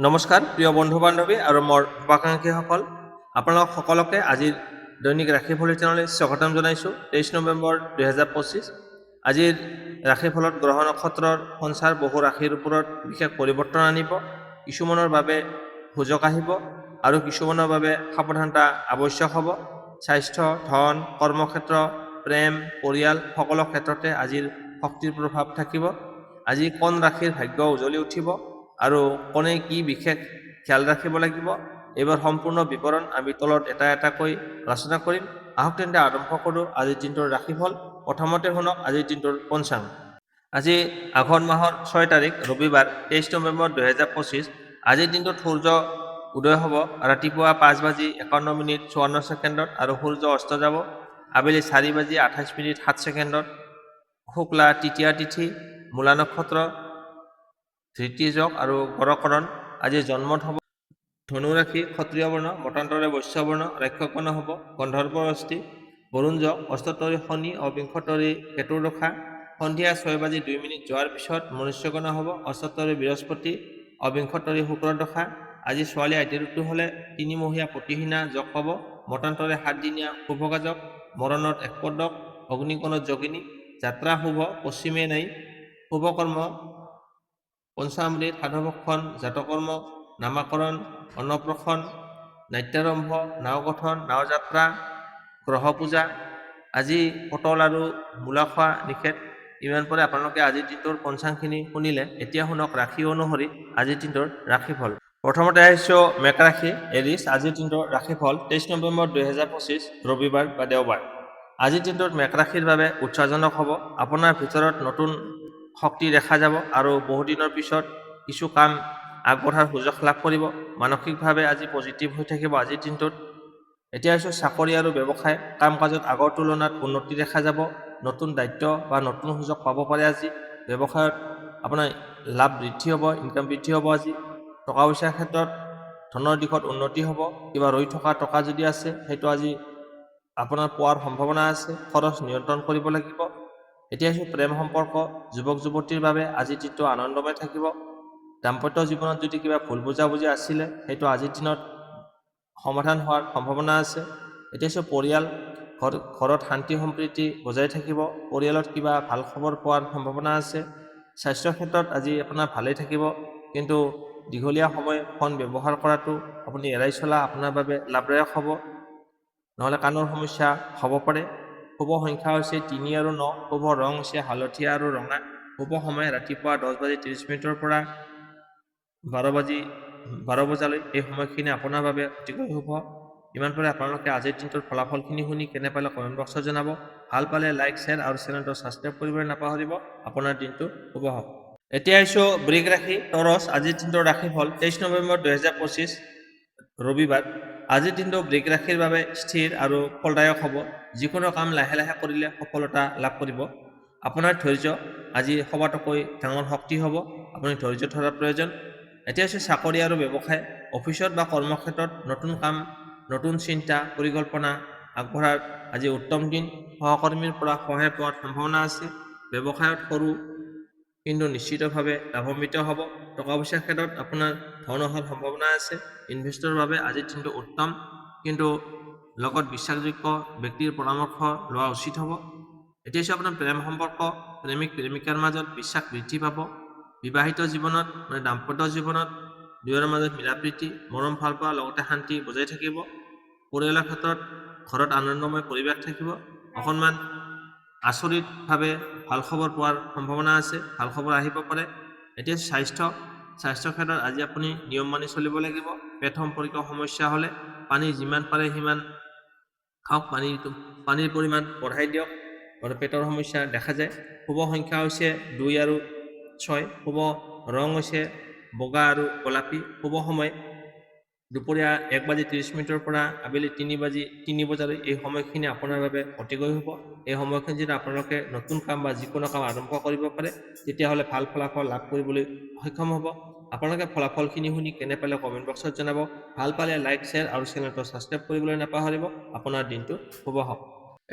নমস্কাৰ প্ৰিয় বন্ধু বান্ধৱী আৰু মোৰ শুভাকাংক্ষীসকল আপোনালোক সকলোকে আজিৰ দৈনিক ৰাশিফল চেনেললৈ স্বাগতম জনাইছোঁ। 23 নৱেম্বৰ 2025 আজিৰ ৰাশিফলত গ্ৰহ নক্ষত্ৰৰ সঞ্চাৰ বহু ৰাশিৰ ওপৰত বিশেষ পৰিৱৰ্তন আনিব। কিছুমানৰ বাবে সুযোগ আহিব আৰু কিছুমানৰ বাবে সাৱধানতা আৱশ্যক হ'ব। স্বাস্থ্য, ধন, কৰ্মক্ষেত্ৰ, প্ৰেম, পৰিয়াল সকলো ক্ষেত্ৰতে আজিৰ শক্তিৰ প্ৰভাৱ থাকিব। আজি কোন ৰাশিৰ ভাগ্য উজ্বলি উঠিব আৰু কোনে কি বিশেষ খেয়াল ৰাখিব লাগিব, এইবাৰ সম্পূৰ্ণ বিৱৰণ আমি তলত এটা এটাকৈ আলোচনা কৰিম। আহক তেন্তে আৰম্ভ কৰোঁ আজিৰ দিনটোৰ ৰাশিফল। প্ৰথমতে শুনক আজিৰ দিনটোৰ পঞ্চাংগ। আজি আঘোণ মাহৰ 6 তাৰিখ ৰবিবাৰ 23 নৱেম্বৰ 2025। আজিৰ দিনটোত সূৰ্য উদয় হ'ব ৰাতিপুৱা 5:51:54 আৰু সূৰ্য অস্ত যাব আবেলি 4:28:07। শুক্লা তৃতীয়া তিথি, মূলা নক্ষত্ৰ, ধৃতি যোগ আৰু গৰকৰণ। আজি জন্মত হ'ব ধনু ৰাশি, ক্ষত্ৰিয় বৰ্ণ, মতান্তৰে বৈশ্য বৰ্ণ, ৰাক্ষস বৰ্ণ হ'ব গন্ধৰ্ব অস্থি, বৰুণ যোগ, অষ্টতৰী শনি, অবিংশতৰী কেতুৰ দশা। সন্ধিয়া 6:02 যোৱাৰ পিছত মনুষ্যগণ হ'ব অষ্টতৰী বৃহস্পতি, অবিংশতৰী শুক্ৰৰ দশা। আজি ছোৱালী আইটিৰ ঋতু হ'লে 3মহীয়া প্ৰতিহিনা যোগ হ'ব, মতান্তৰে 7দিনীয়া শুভগা যোগ, মৰণত 1 পদক, অগ্নিকোণত যোগিনী। যাত্ৰা শুভ, পশ্চিমে নাই। শুভকৰ্ম পঞ্চামৃত, সাধুভক্ষণ, জাতকৰ্ম, নামাকৰণ, অন্নপ্ৰসন, নাট্যাৰম্ভ, নাও গঠন, নাও যাত্ৰা, গ্ৰহ পূজা। আজি পটল আৰু মূলা খোৱা নিষেধ। ইমান পৰে আপোনালোকে আজিৰ দিনটোৰ পঞ্চাংগখিনি শুনিলে। এতিয়া শুনক ৰাশি অনুসৰি আজিৰ দিনটোৰ ৰাশিফল। প্ৰথমতে আহিছোঁ মেঘ ৰাশি, এৰিছ। আজিৰ দিনটোৰ ৰাশিফল 23 নৱেম্বৰ 2025 ৰবিবাৰ বা দেওবাৰ। আজিৰ দিনটোত মেঘ ৰাশিৰ বাবে উৎসাহজনক হ'ব। আপোনাৰ ভিতৰত নতুন শক্তি দেখা যাব আৰু বহুদিনৰ পিছত কিছু কাম আগবঢ়াৰ সুযোগ লাভ কৰিব। মানসিকভাৱে আজি পজিটিভ হৈ থাকিব আজিৰ দিনটোত। এতিয়া হৈছে চাকৰি আৰু ব্যৱসায়। কাম কাজত আগৰ তুলনাত উন্নতি দেখা যাব। নতুন দায়িত্ব বা নতুন সুযোগ পাব পাৰে আজি। ব্যৱসায়ত আপোনাৰ লাভ বৃদ্ধি হ'ব, ইনকাম বৃদ্ধি হ'ব আজি। টকা পইচাৰ ক্ষেত্ৰত ধনৰ দিশত উন্নতি হ'ব। কিবা ৰৈ থকা টকা যদি আছে সেইটো আজি আপোনাৰ পোৱাৰ সম্ভাৱনা আছে। খৰচ নিয়ন্ত্ৰণ কৰিব লাগিব। এতিয়া হৈছে প্ৰেম সম্পৰ্ক। যুৱক যুৱতীৰ বাবে আজিৰ দিনটো আনন্দময় থাকিব। দাম্পত্য জীৱনত যদি কিবা ভুল বুজাবুজি আছিলে সেইটো আজিৰ দিনত সমাধান হোৱাৰ সম্ভাৱনা আছে। এতিয়া হৈছে পৰিয়াল। ঘৰত শান্তি সম্প্ৰীতি বজাই থাকিব। পৰিয়ালত কিবা ভাল খবৰ পোৱাৰ সম্ভাৱনা আছে। স্বাস্থ্যৰ ক্ষেত্ৰত আজি আপোনাৰ ভালেই থাকিব, কিন্তু দীঘলীয়া সময় ফোন ব্যৱহাৰ কৰাটো আপুনি এৰাই চলা আপোনাৰ বাবে লাভদায়ক হ'ব, নহ'লে কাণৰ সমস্যা হ'ব পাৰে। শুভ সংখ্যা হৈছে 3 আৰু 9। শুভ ৰং হৈছে হালধীয়া আৰু ৰঙা। শুভ সময় ৰাতিপুৱা 10:30 পৰা 12 বজালৈ। এই সময়খিনি আপোনাৰ বাবে অতিকৈ শুভ। ইমান পৰে আপোনালোকে আজিৰ দিনটোৰ ফলাফলখিনি শুনি কেনে পালে কমেণ্ট বক্সত জনাব। ভাল পালে লাইক, শ্বেয়াৰ আৰু চেনেলটো ছাবস্ক্ৰাইব কৰিবলৈ নাপাহৰিব। আপোনাৰ দিনটো শুভ হওক। এতিয়া আহিছোঁ বৃষ ৰাশি, টৰছ। আজিৰ দিনটোৰ ৰাশিফল 23 নৱেম্বৰ 2025 ৰবিবাৰ। আজিৰ দিনটো বৃষ ৰাশিৰ বাবে স্থিৰ আৰু ফলদায়ক হ'ব। যিকোনো কাম লাহে লাহে কৰিলে সফলতা লাভ কৰিব। আপোনাৰ ধৈৰ্য আজি সবাতোকৈ ডাঙৰ শক্তি হ'ব। আপুনি ধৈৰ্য ধৰাৰ প্ৰয়োজন। এতিয়া হৈছে চাকৰি আৰু ব্যৱসায়। অফিচত বা কৰ্মক্ষেত্ৰত নতুন কাম, নতুন চিন্তা, পৰিকল্পনা আগবঢ়াৰ আজি উত্তম দিন। সহকৰ্মীৰ পৰা সহায় পোৱাৰ সম্ভাৱনা আছে। ব্যৱসায়ত সৰু কিন্তু নিশ্চিতভাৱে লাভান্বিত হ'ব। টকা পইচাৰ ক্ষেত্ৰত আপোনাৰ ধন অহাৰ সম্ভাৱনা আছে। ইনভেষ্টৰৰ বাবে আজিৰ দিনটো উত্তম, কিন্তু লগত বিশ্বাসযোগ্য ব্যক্তিৰ পৰামৰ্শ লোৱা উচিত হ'ব। এতিয়া হৈছে আপোনাৰ প্ৰেম সম্পৰ্ক। প্ৰেমিক প্ৰেমিকাৰ মাজত বিশ্বাস বৃদ্ধি পাব। বিবাহিত জীৱনত দাম্পত্য জীৱনত দুয়োৰে মাজত মিলাপ্ৰীতি, মৰম ভাল পোৱা লগতে শান্তি বজাই থাকিব। পৰিয়ালৰ ক্ষেত্ৰত ঘৰত আনন্দময় পৰিৱেশ থাকিব। অকণমান আচৰিতভাৱে ভাল খবৰ পোৱাৰ সম্ভাৱনা আছে। ভাল খবৰ আহিব পাৰে। এতিয়া স্বাস্থ্যৰ ক্ষেত্ৰত আজি আপুনি নিয়ম মানি চলিব লাগিব। পেট সম্পৰ্কীয় সমস্যা হ'লে পানী যিমান পাৰে সিমান খাওক। পানীৰ পৰিমাণ বঢ়াই দিয়ক, আৰু পেটৰ সমস্যা দেখা যায়। শুভ সংখ্যা হৈছে 2 আৰু 6। শুভ ৰং হৈছে বগা আৰু গোলাপী। শুভ সময় দুপৰীয়া 1:30 পৰা আবেলি 3 বজালৈ। এই সময়খিনি আপোনাৰ বাবে অতিকৈ শুভ। এই সময়খিনি যদি আপোনালোকে নতুন কাম বা যিকোনো কাম আৰম্ভ কৰিব পাৰে তেতিয়াহ'লে ভাল ফলাফল লাভ কৰিবলৈ সক্ষম হ'ব। আপোনালোকে ফলাফলখিনি শুনি কেনে পালে কমেণ্ট বক্সত জনাব। ভাল পালে লাইক, শ্বেয়াৰ আৰু চেনেলটো ছাবস্ক্ৰাইব কৰিবলৈ নাপাহৰিব। আপোনাৰ দিনটো শুভ হওক।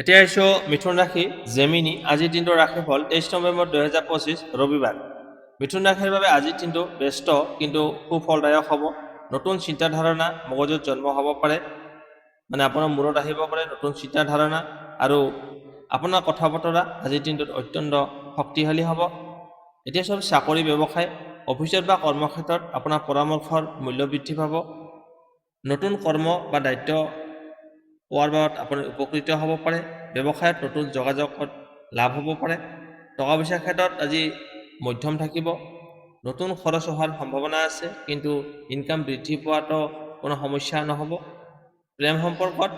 এতিয়া আহিছোঁ মিথুন ৰাশি, জেমিনি। আজিৰ দিনটোৰ ৰাশিফল 23 নৱেম্বৰ 2025 ৰবিবাৰ। মিথুন ৰাশিৰ বাবে আজিৰ দিনটো ব্যস্ত কিন্তু সুফলদায়ক হ'ব। নতুন চিন্তাধাৰণা মগজুত জন্ম হ'ব পাৰে, মানে আপোনাৰ মূৰত আহিব পাৰে নতুন চিন্তাধাৰণা, আৰু আপোনাৰ কথা বতৰা আজিৰ দিনটোত অত্যন্ত শক্তিশালী হ'ব। এতিয়া চব চাকৰি ব্যৱসায় অফিচত বা কৰ্মক্ষেত্ৰত আপোনাৰ পৰামৰ্শৰ মূল্য বৃদ্ধি পাব। নতুন কৰ্ম বা দায়িত্ব পোৱাৰ বাবদ আপুনি উপকৃত হ'ব পাৰে। ব্যৱসায়ত নতুন যোগাযোগত লাভ হ'ব পাৰে। টকা পইচাৰ ক্ষেত্ৰত আজি মধ্যম থাকিব। নতুন খৰচ হোৱাৰ সম্ভাৱনা আছে, কিন্তু ইনকাম বৃদ্ধি পোৱাটো কোনো সমস্যা নহ'ব। প্ৰেম সম্পৰ্কত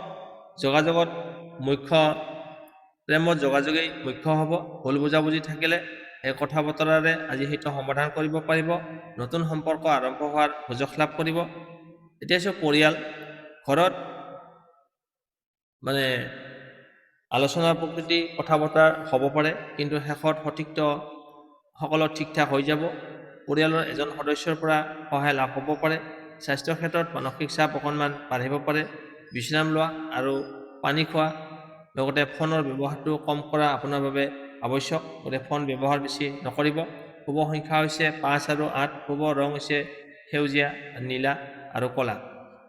প্ৰেমত যোগাযোগেই মুখ্য হ'ব। ভুল বুজাবুজি থাকিলে এই কথা বতৰাৰে আজি সেইটো সমাধান কৰিব পাৰিব। নতুন সম্পৰ্ক আৰম্ভ হোৱাৰ সুযোগ লাভ কৰিব। এতিয়া পৰিয়াল, ঘৰত মানে আলোচনাৰ প্ৰকৃতি কথা বতৰা হ'ব পাৰে, কিন্তু শেষত সকলো ঠিক ঠাক হৈ যাব। পৰিয়ালৰ এজন সদস্যৰ পৰা সহায় লাভ হ'ব পাৰে। স্বাস্থ্যৰ ক্ষেত্ৰত মানসিক চাপ অকণমান বাঢ়িব পাৰে। বিশ্ৰাম লোৱা আৰু পানী খোৱা, লগতে ফোনৰ ব্যৱহাৰটো কম কৰা আপোনাৰ বাবে আৱশ্যক। গতিকে ফোন ব্যৱহাৰ বেছি নকৰিব। শুভ সংখ্যা হৈছে 5 আৰু 8। শুভ ৰং হৈছে সেউজীয়া, নীলা আৰু ক'লা।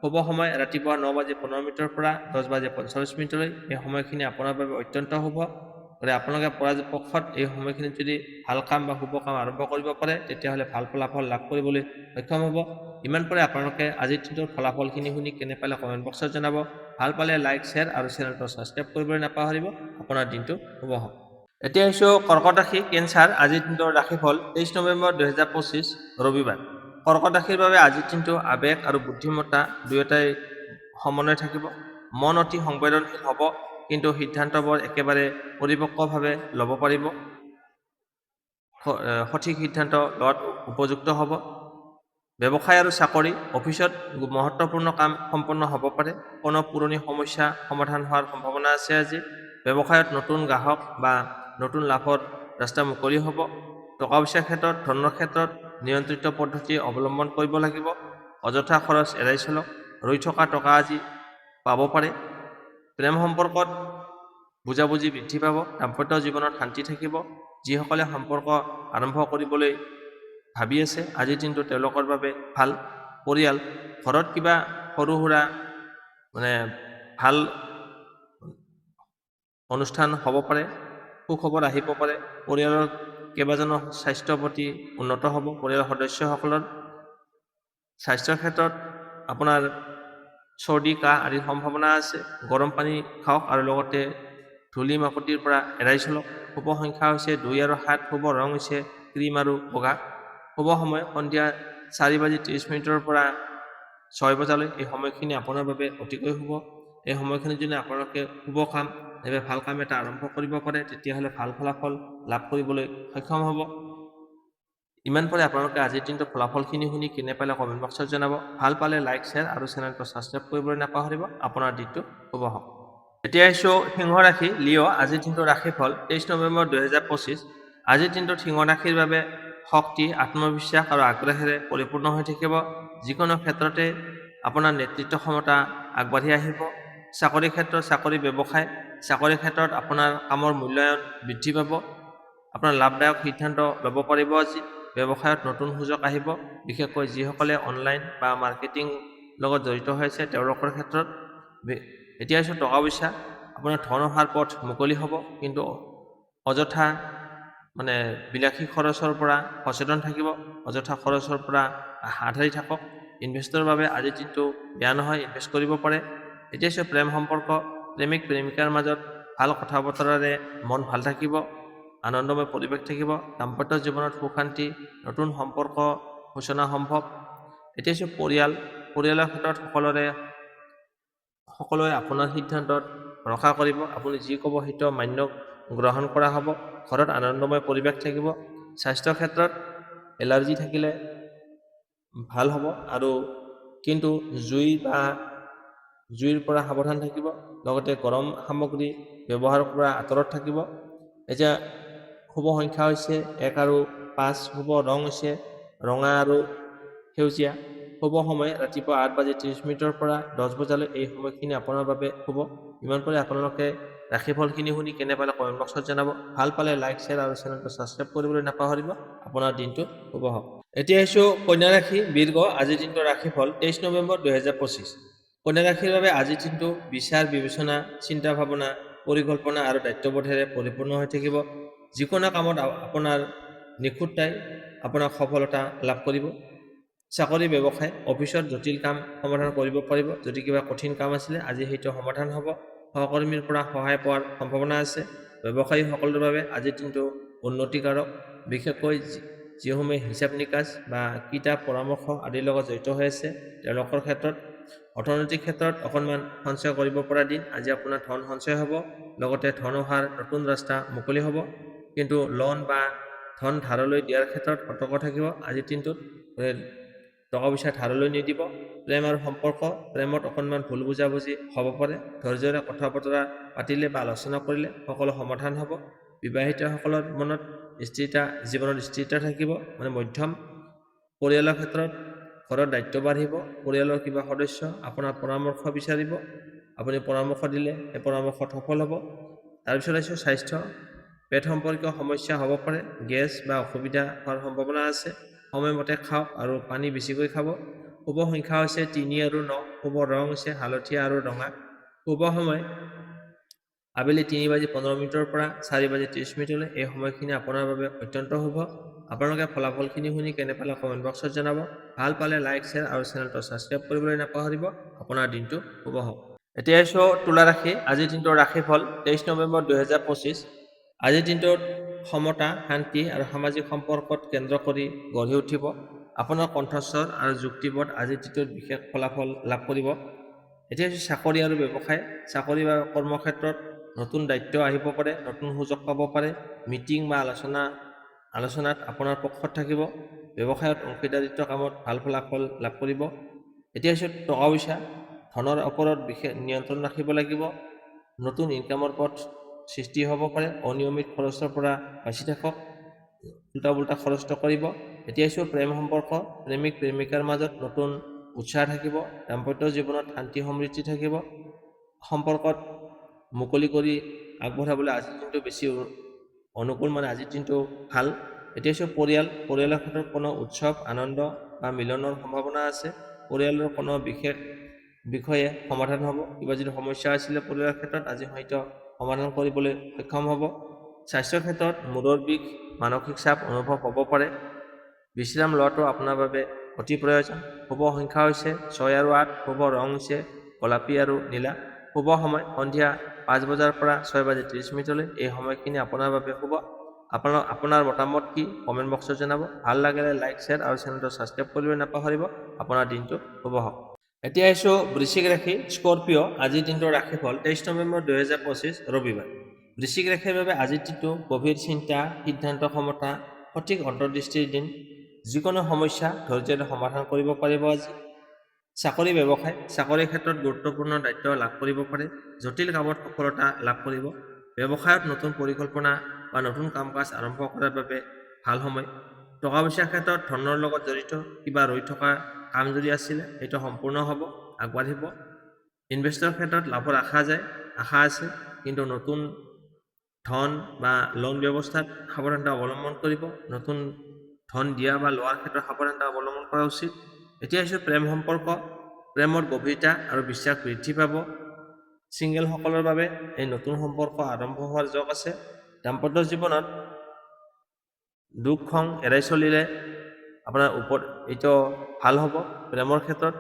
শুভ সময় ৰাতিপুৱা 9:15 পৰা 10:45 এই সময়খিনি আপোনাৰ বাবে অত্যন্ত শুভ। গতিকে আপোনালোকে পৰাপক্ষত এই সময়খিনিত যদি ভাল কাম বা শুভ কাম আৰম্ভ কৰিব পাৰে, তেতিয়াহ'লে ভাল ফলাফল লাভ কৰিবলৈ সক্ষম হ'ব। ইমান পৰে আপোনালোকে আজিৰ দিনটোৰ ফলাফলখিনি শুনি কেনে পালে কমেণ্ট বক্সত জনাব। ভাল পালে লাইক, শ্বেয়াৰ আৰু চেনেলটো ছাবস্ক্ৰাইব কৰিবলৈ নাপাহৰিব। আপোনাৰ দিনটো শুভ হওক। এতিয়া কৰ্কট ৰাশি, কেঞ্চাৰ। আজিৰ দিনটোৰ ৰাশিফল 23 নৱেম্বৰ 2025 ৰবিবাৰ। কৰ্কট ৰাশিৰ বাবে আজিৰ দিনটো আৱেগ আৰু বুদ্ধিমত্তা দুয়োটাই সমন্বয় থাকিব। মন অতি সংবেদনশীল হ'ব, কিন্তু সিদ্ধান্তবোৰ একেবাৰে পৰিপক্কভাৱে ল'ব পাৰিব। সঠিক সিদ্ধান্ত লোৱাত উপযুক্ত হ'ব। ব্যৱসায় আৰু চাকৰি, অফিচত মহত্বপূৰ্ণ কাম সম্পন্ন হ'ব পাৰে। কোনো পুৰণি সমস্যা সমাধান হোৱাৰ সম্ভাৱনা আছে আজি। ব্যৱসায়ত নতুন গ্ৰাহক বা নতুন লাভৰ ৰাস্তা মুকলি হ'ব। টকা পইচাৰ ক্ষেত্ৰত, ধনৰ ক্ষেত্ৰত নিয়ন্ত্ৰিত পদ্ধতি অৱলম্বন কৰিব লাগিব। অযথা খৰচ এৰাই চলক। ৰৈ থকা টকা আজি পাব পাৰে। প্ৰেম সম্পৰ্কত বুজাবুজি বৃদ্ধি পাব। দাম্পত্য জীৱনত শান্তি থাকিব। যিসকলে সম্পৰ্ক আৰম্ভ কৰিবলৈ ভাবি আছে, আজিৰ দিনটো তেওঁলোকৰ বাবে ভাল। পৰিয়াল, ঘৰত কিবা সৰু সুৰা ভাল অনুষ্ঠান হ'ব পাৰে। সুখবৰ আহিব পাৰে। পৰিয়ালৰ কেইবাজনৰ স্বাস্থ্যৰ প্ৰতি উন্নত হ'ব। পৰিয়ালৰ সদস্যসকলৰ স্বাস্থ্যৰ ক্ষেত্ৰত আপোনাৰ চৰ্দি, কাহ আদিৰ সম্ভাৱনা আছে। গৰম পানী খাওক আৰু লগতে ধূলি মাকতিৰ পৰা এৰাই চলক। শুভ সংখ্যা হৈছে 2 আৰু 7। শুভ ৰং হৈছে ক্ৰীম আৰু বগা। শুভ সময় সন্ধিয়া 4:30 পৰা 6 বজালৈ। এই সময়খিনি আপোনাৰ বাবে অতিকৈ শুভ। এই সময়খিনিত যদি আপোনালোকে শুভ কাম নাইবা ভাল কাম এটা আৰম্ভ কৰিব পাৰে, তেতিয়াহ'লে ভাল ফলাফল লাভ কৰিবলৈ সক্ষম হ'ব। ইমান পৰে আপোনালোকে আজিৰ দিনটো ফলাফলখিনি শুনি কেনে পালে কমেণ্ট বক্সত জনাব। ভাল পালে লাইক, শ্বেয়াৰ আৰু চেনেলটো ছাবস্ক্ৰাইব কৰিবলৈ নাপাহৰিব। আপোনাৰ দিনটো শুভ হওক। এতিয়া সিংহ ৰাশি, লিঅ'। আজিৰ দিনটোৰ ৰাশিফল 23 নৱেম্বৰ 2025। আজিৰ দিনটোত সিংহ ৰাশিৰ বাবে শক্তি, আত্মবিশ্বাস আৰু আগ্ৰহেৰে পৰিপূৰ্ণ হৈ থাকিব। যিকোনো ক্ষেত্ৰতে আপোনাৰ নেতৃত্ব ক্ষমতা আগবাঢ়ি আহিব। চাকৰি ক্ষেত্ৰত, চাকৰি ব্যৱসায়, চাকৰি ক্ষেত্ৰত আপোনাৰ কামৰ মূল্যায়ন বৃদ্ধি পাব। আপোনাৰ লাভদায়ক সিদ্ধান্ত ল'ব পাৰিব আজি। ব্যৱসায়ত নতুন সুযোগ আহিব, বিশেষকৈ যিসকলে অনলাইন বা মাৰ্কেটিং লগত জড়িত হৈ আছে তেওঁলোকৰ ক্ষেত্ৰত। এতিয়া টকা পইচা, আপোনাৰ ধন অহাৰ পথ মুকলি হ'ব, কিন্তু অযথা বিলাসী খৰচৰ পৰা সচেতন থাকিব। অযথা খৰচৰ পৰা হাত সাৰি থাকক। ইনভেষ্টৰ বাবে আজিৰ দিনটো বেয়া নহয়, ইনভেষ্ট কৰিব পাৰে। এতিয়া প্ৰেম সম্পৰ্ক, প্ৰেমিক প্ৰেমিকাৰ মাজত ভাল কথা বতৰাৰে মন ভাল থাকিব, আনন্দময় পৰিৱেশ থাকিব। দাম্পত্য জীৱনত সুখ শান্তি, নতুন সম্পৰ্ক সূচনা সম্ভৱ। এতিয়া পৰিয়ালৰ ক্ষেত্ৰত সকলোৱে আপোনাৰ সিদ্ধান্তত ৰক্ষা কৰিব। আপুনি যি ক'ব সেইটো মান্য গ্ৰহণ কৰা হ'ব। ঘৰত আনন্দময় পৰিৱেশ থাকিব। স্বাস্থ্যৰ ক্ষেত্ৰত এলাৰ্জি থাকিলে ভাল হ'ব, আৰু কিন্তু জুইৰ পৰা সাৱধান থাকিব। লগতে গৰম সামগ্ৰী ব্যৱহাৰ কৰা আঁতৰত থাকিব। এতিয়া শুভ সংখ্যা হৈছে 1 আৰু 5। শুভ ৰং হৈছে ৰঙা আৰু সেউজীয়া। শুভ সময় ৰাতিপুৱা 8:30 পৰা 10 বজালৈ। এই সময়খিনি আপোনাৰ বাবে শুভ। ইমান পৰে আপোনালোকে ৰাশিফলখিনি শুনি কেনে পালে কমেণ্ট বক্সত জনাব। ভাল পালে লাইক, শ্বেয়াৰ আৰু চেনেলটো ছাবস্ক্ৰাইব কৰিবলৈ নাপাহৰিব। আপোনাৰ দিনটো শুভ হওক। এতিয়া আহিছোঁ কন্যা ৰাশি বীৰগ। আজিৰ দিনটোৰ ৰাশিফল 23 নৱেম্বৰ 2025। কন্যা ৰাশিৰ বাবে আজিৰ দিনটো বিচাৰ বিবেচনা, চিন্তা ভাৱনা, পৰিকল্পনা আৰু দায়িত্ববোধেৰে পৰিপূৰ্ণ হৈ থাকিব। যিকোনো কামত আপোনাৰ নিখুঁততাই আপোনাক সফলতা লাভ কৰিব। চাকৰি ব্যৱসায় অফিচত জটিল কাম সমাধান কৰিব পাৰিব। যদি কিবা কঠিন কাম আছিলে আজি সেইটো সমাধান হ'ব। সহকৰ্মীৰ পৰা সহায় পোৱাৰ সম্ভাৱনা আছে। ব্যৱসায়ীসকলৰ বাবে আজিৰ দিনটো উন্নতিকাৰক, বিশেষকৈ যিসমূহে হিচাপ নিকাচ বা কিতাপ পৰামৰ্শ আদিৰ লগত জড়িত হৈ আছে তেওঁলোকৰ ক্ষেত্ৰত। অৰ্থনৈতিক ক্ষেত্ৰত অকণমান সঞ্চয় কৰিব পৰা দিন। আজি আপোনাৰ ধন সঞ্চয় হ'ব, লগতে ধন অহাৰ নতুন ৰাস্তা মুকলি হ'ব। কিন্তু লোন বা ধন ধাৰলৈ দিয়াৰ ক্ষেত্ৰত সতৰ্ক থাকিব। আজিৰ দিনটোত টকা পইচা ধাৰলৈ নিদিব। প্ৰেম আৰু সম্পৰ্ক, প্ৰেমত অকণমান ভুল বুজাবুজি হ'ব পাৰে। ধৈৰ্যৰে কথা বতৰা পাতিলে বা আলোচনা কৰিলে সকলো সমাধান হ'ব। বিবাহিতসকলৰ মনত জীৱনত স্থিৰতা থাকিব, মধ্যম। পৰিয়ালৰ ক্ষেত্ৰত ঘৰৰ দায়িত্ব বাঢ়িব। পৰিয়ালৰ কিবা সদস্য আপোনাৰ পৰামৰ্শ বিচাৰিব। আপুনি পৰামৰ্শ দিলে সেই পৰামৰ্শত সফল হ'ব। তাৰপিছত আহিছোঁ স্বাস্থ্য। পেট সম্পৰ্কীয় সমস্যা হ'ব পাৰে। গেছ বা অসুবিধা হোৱাৰ সম্ভাৱনা আছে। সময়মতে খাওক আৰু পানী বেছিকৈ খাব। শুভ সংখ্যা হৈছে 3 আৰু 9। শুভ ৰং হৈছে হালধীয়া আৰু ৰঙা। শুভ সময় আবেলি 3:15 পৰা 4:30। এই সময়খিনি আপোনাৰ বাবে অত্যন্ত শুভ। আপোনালোকে ফলাফলখিনি শুনি কেনে পালে কমেণ্ট বক্সত জনাব। ভাল পালে লাইক, শ্বেয়াৰ আৰু চেনেলটো ছাবস্ক্ৰাইব কৰিবলৈ নাপাহৰিব। আপোনাৰ দিনটো শুভ হওক। এতিয়া আহিছোঁ তুলা ৰাশি। আজিৰ দিনটোৰ ৰাশিফল 23 নৱেম্বৰ 2025। আজিৰ দিনটোত সমতা, শান্তি আৰু সামাজিক সম্পৰ্কত কেন্দ্ৰ কৰি গঢ়ি উঠিব। আপোনাৰ কণ্ঠস্বৰ আৰু যুক্তিবোধ আজিৰ দিনটোত বিশেষ ফলাফল লাভ কৰিব। এতিয়া হৈছে চাকৰি আৰু ব্যৱসায়। চাকৰি বা কৰ্মক্ষেত্ৰত নতুন দায়িত্ব আহিব পাৰে, নতুন সুযোগ পাব পাৰে। মিটিং বা আলোচনাত আপোনাৰ পক্ষত থাকিব। ব্যৱসায়ত অংশীদাৰিত্ব কামত ভাল ফলাফল লাভ কৰিব। এতিয়া হৈছে টকা পইচা। ধনৰ ওপৰত বিশেষ নিয়ন্ত্ৰণ ৰাখিব লাগিব। নতুন ইনকামৰ পথ সৃষ্টি হ'ব পাৰে। অনিয়মিত খৰচৰ পৰা বাচি থাকক, উল্টা পুল্টা খৰচ নকৰিব। এতিয়া আহিছোঁ প্ৰেম সম্পৰ্ক। প্ৰেমিক প্ৰেমিকাৰ মাজত নতুন উৎসাহ থাকিব। দাম্পত্য জীৱনত শান্তি সমৃদ্ধি থাকিব। সম্পৰ্কত মুকলি কৰি আগবঢ়াবলৈ আজিৰ দিনটো বেছি অনুকূল, আজিৰ দিনটো ভাল। এতিয়া হৈছে পৰিয়ালৰ ক্ষেত্ৰত কোনো উৎসৱ, আনন্দ বা মিলনৰ সম্ভাৱনা আছে। পৰিয়ালৰ কোনো বিশেষ বিষয়ে সমাধান হ'ব। কিবা যদি সমস্যা আছিলে পৰিয়ালৰ ক্ষেত্ৰত আজি হয়তো সমাধান কৰিবলৈ সক্ষম হ'ব। স্বাস্থ্যৰ ক্ষেত্ৰত মূৰৰ বিষ, মানসিক চাপ অনুভৱ হ'ব পাৰে। বিশ্ৰাম লোৱাটো আপোনাৰ বাবে অতি প্ৰয়োজন। শুভ সংখ্যা হৈছে 6 আৰু 8। শুভ ৰং হৈছে গোলাপী আৰু নীলা। শুভ সময় সন্ধিয়া 5 বজাৰ পৰা 6:30। এই সময়খিনি আপোনাৰ বাবে শুভ। আপোনাৰ মতামত কি কমেণ্ট বক্সত জনাব। ভাল লাগিলে লাইক, শ্বেয়াৰ আৰু চেনেলটো ছাবস্ক্ৰাইব কৰিবলৈ নাপাহৰিব। আপোনাৰ দিনটো শুভ হওক। এতিয়া আহিছোঁ বৃশ্চিক ৰাশি স্কৰপিঅ। আজিৰ দিনটোৰ ৰাশিফল 23 নৱেম্বৰ 2025 ৰবিবাৰ। বৃশ্চিক ৰাশিৰ বাবে আজিৰ দিনটো গভীৰ চিন্তা, সিদ্ধান্ত ক্ষমতা, সঠিক অন্তৰ্দৃষ্টিৰ দিন। যিকোনো সমস্যা ধৈৰ্য্যৰে সমাধান কৰিব পাৰিব আজি। চাকৰি ব্যৱসায়। চাকৰিৰ ক্ষেত্ৰত গুৰুত্বপূৰ্ণ দায়িত্ব লাভ কৰিব পাৰে। জটিল কামত সফলতা লাভ কৰিব। ব্যৱসায়ত নতুন পৰিকল্পনা বা নতুন কাম কাজ আৰম্ভ কৰাৰ বাবে ভাল সময়। টকা পইচাৰ ক্ষেত্ৰত ধনৰ লগত জড়িত কিবা ৰৈ থকা কাম যদি আছিলে সেইটো সম্পূৰ্ণ হ'ব, আগবাঢ়িব। ইনভেষ্টৰ ক্ষেত্ৰত লাভৰ আশা আছে, কিন্তু নতুন ধন বা লোন ব্যৱস্থাত সাৱধানতা অৱলম্বন কৰিব। নতুন ধন দিয়া বা লোৱাৰ ক্ষেত্ৰত সাৱধানতা অৱলম্বন কৰা উচিত। এতিয়া হৈছে প্ৰেম সম্পৰ্ক। প্ৰেমৰ গভীৰতা আৰু বিশ্বাস বৃদ্ধি পাব। ছিংগেলসকলৰ বাবে এই নতুন সম্পৰ্ক আৰম্ভ হোৱাৰ যোগ আছে। দাম্পত্য জীৱনত দুখ খং এৰাই চলিলে আপোনাৰ এইটো ভাল হ'ব। প্ৰেমৰ ক্ষেত্ৰত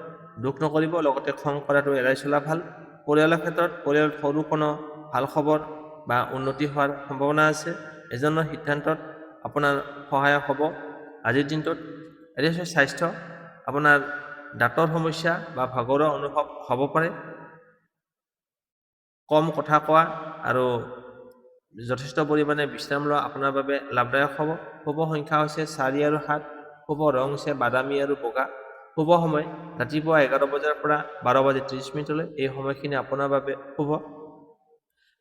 দুখ নকৰিব, লগতে খং কৰাটো এৰাই চলা ভাল। পৰিয়ালৰ ক্ষেত্ৰত পৰিয়ালত সৰু কোনো ভাল খবৰ বা উন্নতি হোৱাৰ সম্ভাৱনা আছে। এজনৰ সিদ্ধান্তত আপোনাৰ সহায়ক হ'ব আজিৰ দিনটোত। এতিয়া হৈছে স্বাস্থ্য। আপোনাৰ দাঁতৰ সমস্যা বা ভাগৰুৱা অনুভৱ হ'ব পাৰে। কম কথা কোৱা আৰু যথেষ্ট পৰিমাণে বিশ্ৰাম লোৱা আপোনাৰ বাবে লাভদায়ক হ'ব। শুভ সংখ্যা হৈছে 4 আৰু 7। শুভ ৰং হৈছে বাদামী আৰু বগা। শুভ সময় ৰাতিপুৱা 11 বজাৰ পৰা 12:30। এই সময়খিনি আপোনাৰ বাবে শুভ।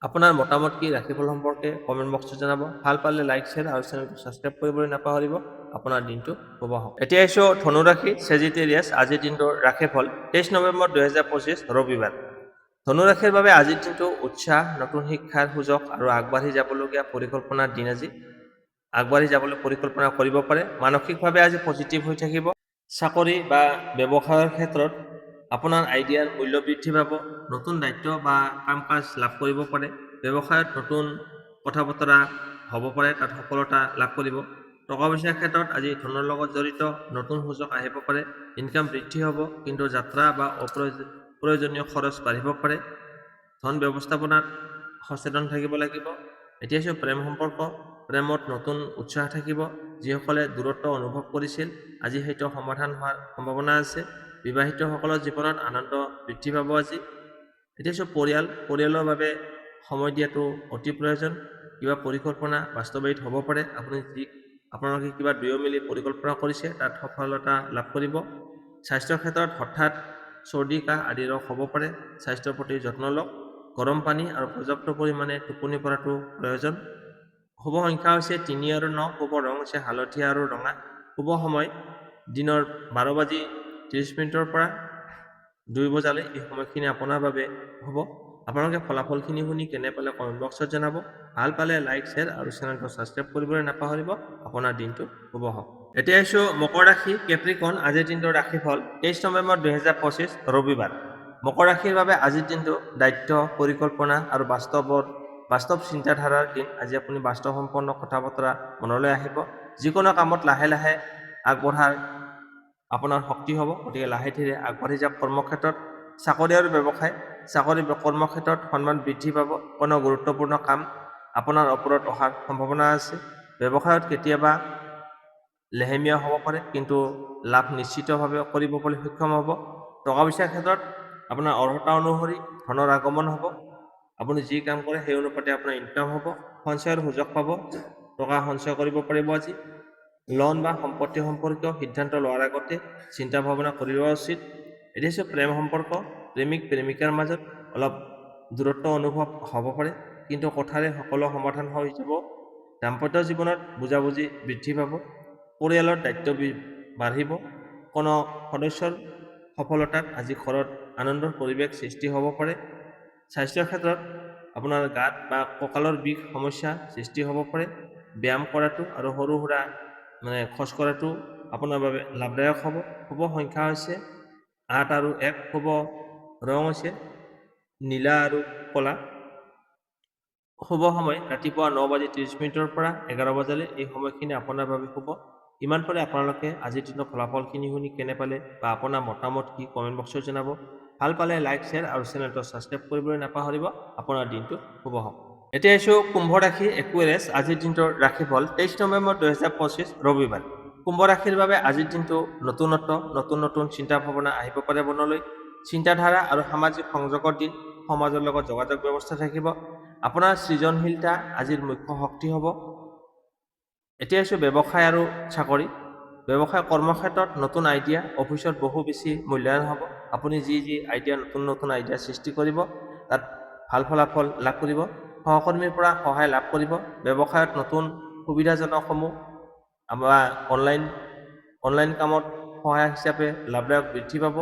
আপোনাৰ মতামত কি ৰাশিফল সম্পৰ্কে কমেণ্ট বক্সত জনাব। ভাল পালে লাইক, শ্বেয়াৰ আৰু চেনেলটো ছাবস্ক্ৰাইব কৰিবলৈ নাপাহৰিব। আপোনাৰ দিনটো শুভ হওক। এতিয়া আহিছোঁ ধনুৰাশি চেজিটেৰিয়াছ আজিৰ দিনটোৰ ৰাশিফল 23 নৱেম্বৰ 2025 ৰবিবাৰ। ধনুৰাশিৰ বাবে আজিৰ দিনটো উৎসাহ, নতুন শিক্ষাৰ সুযোগ আৰু আগবাঢ়ি যাবলগীয়া পৰিকল্পনাৰ দিন। আজি আগবাঢ়ি যাবলৈ পৰিকল্পনা কৰিব পাৰে। মানসিকভাৱে আজি পজিটিভ হৈ থাকিব। চাকৰি বা ব্যৱসায়ৰ ক্ষেত্ৰত আপোনাৰ আইডিয়াৰ মূল্য বৃদ্ধি পাব। নতুন দায়িত্ব বা কাম কাজ লাভ কৰিব পাৰে। ব্যৱসায়ত নতুন কথা বতৰা হ'ব পাৰে, তাত সফলতা লাভ কৰিব। টকা পইচাৰ ক্ষেত্ৰত আজি ধনৰ লগত জড়িত নতুন সুযোগ আহিব পাৰে। ইনকাম বৃদ্ধি হ'ব, কিন্তু যাত্ৰা বা অপ্ৰয়োজনীয় খৰচ বাঢ়িব পাৰে। ধন ব্যৱস্থাপনাত সচেতন থাকিব লাগিব। এতিয়া হৈছে প্ৰেম সম্পৰ্ক। প্ৰেমত নতুন উৎসাহ থাকিব। যিসকলে দূৰত্ব অনুভৱ কৰিছিল, আজি সেইটো সমাধান হোৱাৰ সম্ভাৱনা আছে। বিবাহিতসকলৰ জীৱনত আনন্দ বৃদ্ধি পাব আজি। এতিয়া হৈছে পৰিয়ালৰ বাবে সময় দিয়াটো অতি প্ৰয়োজন। কিবা পৰিকল্পনা বাস্তৱায়িত হ'ব পাৰে। আপোনালোকে কিবা দুয়ো মিলি পৰিকল্পনা কৰিছে, তাত সফলতা লাভ কৰিব। স্বাস্থ্যৰ ক্ষেত্ৰত হঠাৎ চৰ্দি, কাহ আদি ৰোগ হ'ব পাৰে। স্বাস্থ্যৰ প্ৰতি যত্ন লওক। গৰম পানী আৰু পৰ্যাপ্ত পৰিমাণে টোপনি পৰাটো প্ৰয়োজন। শুভ সংখ্যা হৈছে 3 আৰু 9। শুভ ৰং হৈছে হালধীয়া আৰু ৰঙা। শুভ সময় দিনৰ 12:30 পৰা 2 বজালৈ। এই সময়খিনি আপোনাৰ বাবে হ'ব। আপোনালোকে ফলাফলখিনি শুনি কেনে পালে কমেণ্ট বক্সত জনাব। ভাল পালে লাইক, শ্বেয়াৰ আৰু চেনেলটো ছাবস্ক্ৰাইব কৰিবলৈ নাপাহৰিব। আপোনাৰ দিনটো শুভ হওক। এতিয়া আহিছোঁ মকৰ ৰাশি কেপ্ৰিকন আজিৰ দিনটোৰ ৰাশিফল 23 নৱেম্বৰ 2025 ৰবিবাৰ। মকৰ ৰাশিৰ বাবে আজিৰ দিনটো দায়িত্ব, পৰিকল্পনা আৰু বাস্তৱ চিন্তাধাৰাৰ দিন। আজি আপুনি বাস্তৱসম্পন্ন কথা বতৰা মনলৈ আহিব। যিকোনো কামত লাহে লাহে আগবঢ়াৰ আপোনাৰ শক্তি হ'ব। গতিকে লাহে ধীৰে আগবাঢ়ি যাওক। কৰ্মক্ষেত্ৰত চাকৰি আৰু ব্যৱসায়, কৰ্মক্ষেত্ৰত সন্মান বৃদ্ধি পাব। কোনো গুৰুত্বপূৰ্ণ কাম আপোনাৰ ওপৰত অহাৰ সম্ভাৱনা আছে। ব্যৱসায়ত কেতিয়াবা লেহেমীয়া হ'ব পাৰে, কিন্তু লাভ নিশ্চিতভাৱে কৰিবলৈ সক্ষম হ'ব। টকা পইচাৰ ক্ষেত্ৰত আপোনাৰ অৰ্হতা অনুসৰি ধনৰ আগমন হ'ব। আপুনি যি কাম কৰে সেই অনুপাতে আপোনাৰ ইনকাম হ'ব। সঞ্চয়ৰ সুযোগ পাব। টকা সঞ্চয় কৰিব পাৰিব আজি। লোন বা সম্পত্তি সম্পৰ্কীয় সিদ্ধান্ত লোৱাৰ আগতে চিন্তা ভাৱনা কৰি লোৱা উচিত। এতিয়া হৈছে প্ৰেম সম্পৰ্ক। প্ৰেমিকাৰ মাজত অলপ দূৰত্ব অনুভৱ হ'ব পাৰে, কিন্তু কথাৰে সকলো সমাধান হৈ যাব। দাম্পত্য জীৱনত বুজাবুজি বৃদ্ধি পাব। পৰিয়ালৰ দায়িত্ব বাঢ়িব। কোনো সদস্যৰ সফলতাত আজি ঘৰত আনন্দৰ পৰিৱেশ সৃষ্টি হ'ব পাৰে। স্বাস্থ্যৰ ক্ষেত্ৰত আপোনাৰ গাঁত বা কঁকালৰ বিষ সমস্যা সৃষ্টি হ'ব পাৰে। ব্যায়াম কৰাটো আৰু সৰু সুৰা খোজ কঢ়াটো আপোনাৰ বাবে লাভদায়ক হ'ব। শুভ সংখ্যা হৈছে 8 আৰু 1। শুভ ৰং হৈছে নীলা আৰু ক'লা। শুভ সময় ৰাতিপুৱা 9:30 পৰা 11 বজালৈ। এই সময়খিনি আপোনাৰ বাবে শুভ। ইমান পৰে আপোনালোকে আজিৰ দিনৰ ফলাফলখিনি শুনি কেনে পালে বা আপোনাৰ মতামত কি কমেণ্ট বক্সত জনাব। ভাল পালে লাইক, শ্বেয়াৰ আৰু চেনেলটো ছাবস্ক্ৰাইব কৰিবলৈ নাপাহৰিব। আপোনাৰ দিনটো শুভ হওক। এতিয়া আহিছোঁ কুম্ভ ৰাশি একুৱেৰিয়াছ আজিৰ দিনটোৰ ৰাশিফল 23 নৱেম্বৰ 2025 ৰবিবাৰ। কুম্ভ ৰাশিৰ বাবে আজিৰ দিনটো নতুন চিন্তা ভাৱনা আহিব পাৰে মনলৈ। চিন্তাধাৰা আৰু সামাজিক সংযোগৰ দিন। সমাজৰ লগত যোগাযোগ ব্যৱস্থা থাকিব। আপোনাৰ সৃজনশীলতা আজিৰ মুখ্য শক্তি হ'ব। এতিয়া আহিছোঁ ব্যৱসায় আৰু চাকৰি। ব্যৱসায় কৰ্মক্ষেত্ৰত নতুন আইডিয়া, অফিচত বহু বেছি মূল্যায়ন হ'ব। আপুনি যি আইডিয়া নতুন আইডিয়া সৃষ্টি কৰিব, তাত ভাল ফলাফল লাভ কৰিব। সহকৰ্মীৰ পৰা সহায় লাভ কৰিব। ব্যৱসায়ত নতুন সুবিধাজনকসমূহ আমাৰ অনলাইন কামত সহায় হিচাপে লাভদায়ক বৃদ্ধি পাব।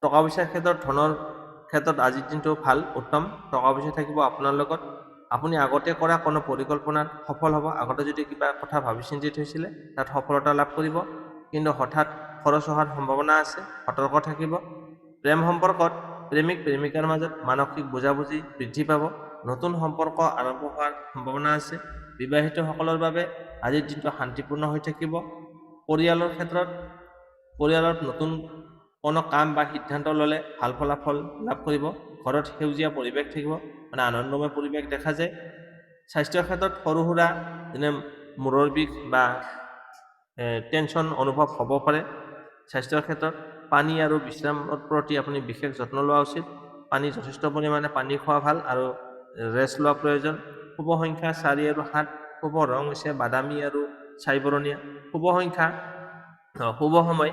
টকা পইচাৰ ক্ষেত্ৰত ধনৰ ক্ষেত্ৰত আজিৰ দিনটো ভাল, উত্তম। টকা পইচা থাকিব আপোনাৰ লগত। আপুনি আগতে কৰা কোনো পৰিকল্পনাত সফল হ'ব। আগতে যদি কিবা কথা ভাবি চিন্তি থৈছিলে, তাত সফলতা লাভ কৰিব, কিন্তু হঠাৎ খৰচ হোৱাৰ সম্ভাৱনা আছে। সতৰ্ক থাকিব। প্ৰেম সম্পৰ্কত প্ৰেমিকাৰ মাজত মানসিক বুজাবুজি বৃদ্ধি পাব। নতুন সম্পৰ্ক আৰম্ভ হোৱাৰ সম্ভাৱনা আছে। বিবাহিতসকলৰ বাবে আজিৰ দিনটো শান্তিপূৰ্ণ হৈ থাকিব। পৰিয়ালত নতুন কোনো কাম বা সিদ্ধান্ত ল'লে ভাল ফলাফল লাভ কৰিব। ঘৰত সেউজীয়া পৰিৱেশ থাকিব, আনন্দময় পৰিৱেশ দেখা যায়। স্বাস্থ্যৰ ক্ষেত্ৰত সৰু সুৰা যেনে মূৰৰ বিষ বা টেনশ্যন অনুভৱ হ'ব পাৰে। স্বাস্থ্যৰ ক্ষেত্ৰত পানী আৰু বিশ্ৰামৰ প্ৰতি আপুনি বিশেষ যত্ন লোৱা উচিত। যথেষ্ট পৰিমাণে পানী খোৱা ভাল আৰু ৰেষ্ট লোৱা প্ৰয়োজন। শুভ সংখ্যা 4 আৰু 7। শুভ ৰং হৈছে বাদামী আৰু ছাই-বৰণীয়া। শুভ সময়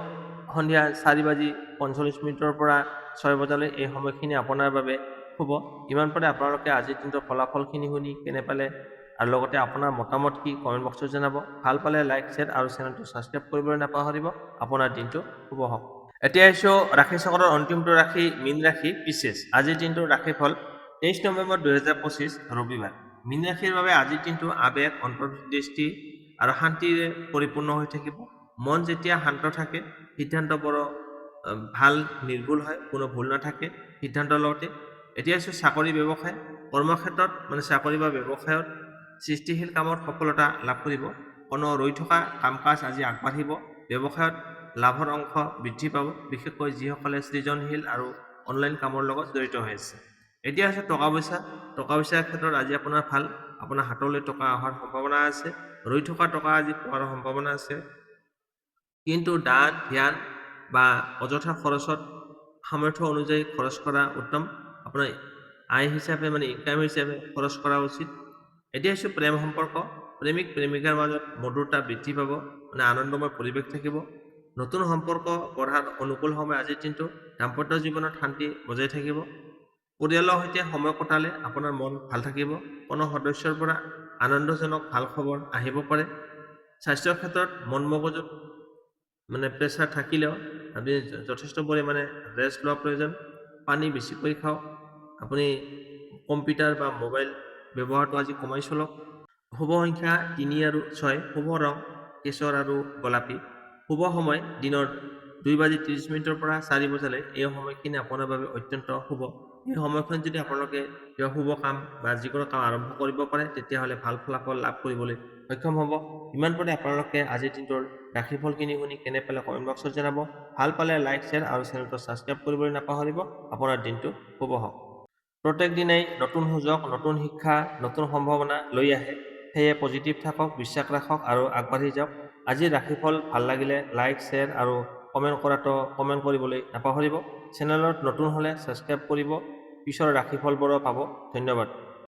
সন্ধিয়া 4:45 পৰা 6 বজালৈ। এই সময়খিনি আপোনাৰ বাবে শুভ। ইমান পাৰে আপোনালোকে আজিৰ দিনটোৰ ফলাফলখিনি শুনি কেনে পালে আৰু লগতে আপোনাৰ মতামত কি কমেণ্ট বক্সত জনাব। ভাল পালে লাইক, শ্বেয়াৰ আৰু চেনেলটো ছাবস্ক্ৰাইব কৰিবলৈ নাপাহৰিব। আপোনাৰ দিনটো শুভ হওক। এতিয়া আহিছোঁ ৰাশি চক্ৰৰ অন্তিমটো ৰাশি মীন ৰাশি পিছেছ। আজিৰ দিনটোৰ ৰাশিফল 23 নৱেম্বৰ 2025 ৰবিবাৰ। মীন ৰাশিৰ বাবে আজিৰ দিনটো আৱেগ, অন্তৰ্দৃষ্টি আৰু শান্তিৰে পৰিপূৰ্ণ হৈ থাকিব। মন যেতিয়া শান্ত থাকে সিদ্ধান্তবোৰ ভাল নিৰ্ভুল হয়, কোনো ভুল নাথাকে সিদ্ধান্ত লওঁতে। এতিয়া আছোঁ চাকৰি ব্যৱসায়। কৰ্মক্ষেত্ৰত চাকৰি বা ব্যৱসায়ত সৃষ্টিশীল কামত সফলতা লাভ কৰিব। কোনো ৰৈ থকা কাম কাজ আজি আগবাঢ়িব। ব্যৱসায়ত লাভৰ অংশ বৃদ্ধি পাব, বিশেষকৈ যিসকলে সৃজনশীল আৰু অনলাইন কামৰ লগত জড়িত হৈ আছে। এতিয়া আছে টকা পইচাৰ ক্ষেত্ৰত আজি আপোনাৰ ভাল। আপোনাৰ হাতলৈ টকা অহাৰ সম্ভাৱনা আছে। ৰৈ থকা টকা আজি পোৱাৰ সম্ভাৱনা আছে। কিন্তু দান ধ্যান বা অযথা খৰচত সামৰ্থ্য অনুযায়ী খৰচ কৰা উত্তম। আপোনাৰ আয় হিচাপে ইনকাম হিচাপে খৰচ কৰা উচিত। এতিয়া হৈছে প্ৰেম সম্পৰ্ক। প্ৰেমিক প্ৰেমিকাৰ মাজত মধুৰতা বৃদ্ধি পাব, আনন্দময় পৰিৱেশ থাকিব। নতুন সম্পৰ্ক গঢ়াৰ অনুকূল সময় আজিৰ দিনটো। দাম্পত্য জীৱনত শান্তি বজাই থাকিব। পৰিয়ালৰ সৈতে সময় কটালে আপোনাৰ মন ভাল থাকিব। কোনো সদস্যৰ পৰা আনন্দজনক ভাল খবৰ আহিব পাৰে। স্বাস্থ্যৰ ক্ষেত্ৰত মন মগজুত প্ৰেছাৰ থাকিলেও আপুনি যথেষ্ট পৰিমাণে ৰেষ্ট লোৱা প্ৰয়োজন। পানী বেছিকৈ খাওক। আপুনি কম্পিউটাৰ বা মোবাইল ব্যৱহাৰটো আজি কমাই চলক। শুভ সংখ্যা 3 আৰু 6। শুভ ৰং কেশৰ আৰু গোলাপী। শুভ সময় দিনৰ 2:30 পৰা 4 বজালৈ। এই সময়খিনি আপোনাৰ বাবে অত্যন্ত শুভ। এই সময়খিনিত যদি আপোনালোকে কিবা শুভ কাম বা যিকোনো কাম আৰম্ভ কৰিব পাৰে তেতিয়াহ'লে ভাল ফলাফল লাভ কৰিবলৈ সক্ষম হ'ব। ইমান পৰে আপোনালোকে আজিৰ দিনটোৰ ৰাশিফলখিনি শুনি কেনে পালে কমেণ্ট বক্সত জনাব। ভাল পালে লাইক, শ্বেয়াৰ আৰু চেনেলটো ছাবস্ক্ৰাইব কৰিবলৈ নাপাহৰিব। আপোনাৰ দিনটো শুভ হওক। প্ৰত্যেক দিনাই নতুন সুযোগ, নতুন শিক্ষা, নতুন সম্ভাৱনা লৈ আহে। সেয়ে পজিটিভ থাকক, বিশ্বাস ৰাখক আৰু আগবাঢ়ি যাওক। আজিৰ ৰাশিফল ভাল লাগিলে লাইক, শ্বেয়াৰ আৰু কমেণ্ট কৰিবলৈ নাপাহৰিব। চেনেলত নতুন হ'লে ছাবস্ক্ৰাইব কৰিব। পিছৰ ৰাশিফলবোৰো পাব। ধন্যবাদ।